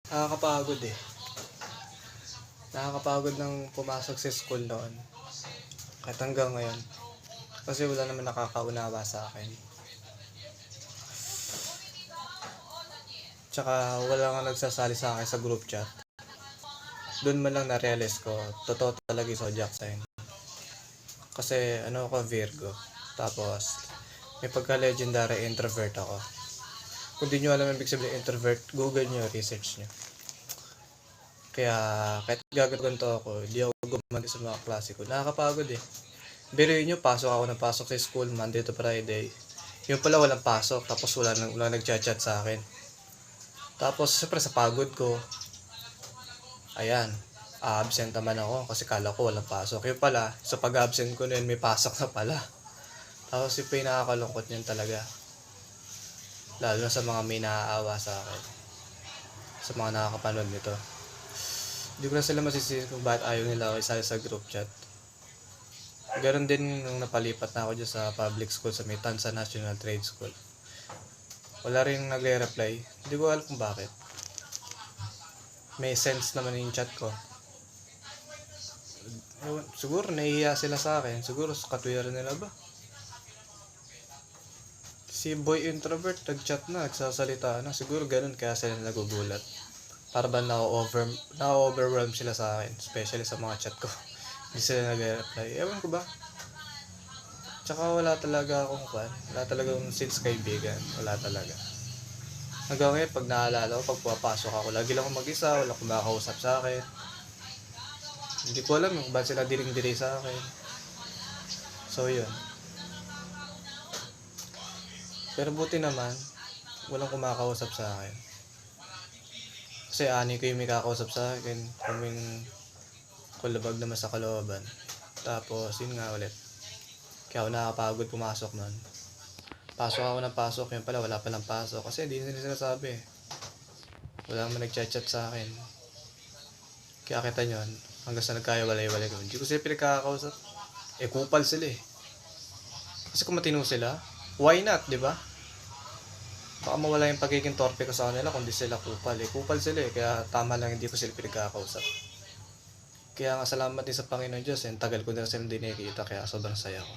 Nakakapagod eh. Nakakapagod ng pumasok sa school noon. Kahit hanggang ngayon. Kasi wala naman nakakaunawa sa akin. Tsaka wala nga nagsasali sa akin sa group chat. Doon man lang na-realize ko, totoo talaga yung zodiac sign. Kasi ano ako, Virgo. Tapos, may pagka-legendary introvert ako. Kung di nyo alam ang ibig sabihin introvert, google nyo, research nyo. Kaya kahit gagaganto ako, di ako gumagay sa mga klase ko. Nakakapagod eh. Biruin nyo, pasok ako ng pasok sa school, Monday to Friday. Yung pala walang pasok, tapos wala nagchat-chat sa akin. Tapos siyempre sa pagod ko, ayan, absent naman ako kasi kala ko walang pasok. Yung pala, sa pag-absent ko na yun, may pasok na pala. Tapos yung pinakakalungkot niyan talaga. Lalo na sa mga may naaawa sa akin. Sa mga nakakapanood nito. Hindi ko na sila masisisi kung bakit ayaw nila ako isali sa group chat. Ganon din nung napalipat na ako dyan sa public school sa may Tansa National Trade School. Wala rin nagre-reply. Hindi ko alam kung bakit. May sense naman yung chat ko. Siguro nahihiya sila sa akin. Siguro katwiran nila ba? Si boy introvert nag-chat na, nagsasalita na. Siguro ganun kaya sila nagugulat. Para ba na-overwhelm sila sa akin. Especially sa mga chat ko. Hindi sila nag-reply. Ewan ko ba? Tsaka wala talaga akong fan. Wala talagang since kaibigan. Wala talaga. Hanggang ngayon, pag naalala ko, pag pumapasok ako, lagi lang akong mag-isa. Wala akong makakausap sa akin. Hindi ko alam kung ba't sila diring-diri sa akin. So, yun. Pero buti naman, walang kumakausap sa akin. Kasi ani ko yung may kakausap sa akin. Kaming kulabag naman sa kalooban. Tapos, yun nga ulit. Kaya ako nakakapagod pumasok nun. Pasok ako ng pasok, yun pala wala palang pasok. Kasi hindi nila sinasabi. Wala naman nagchat-chat sa akin. Kaya kita nyo, hanggang sa nagkaya-walay-walay ko. Hindi ko sila pinagkakausap. Kupal sila eh. Kasi kung matino sila, why not, di ba? Baka mawala yung pagiging torpe ko sa kanila kung di sila kupal eh. Kupal sila eh, kaya tama lang hindi ko sila pinagkakausap. Kaya nga salamat din sa Panginoon Diyos, tagal ko na sila hindi nakikita, kaya sobrang saya ko.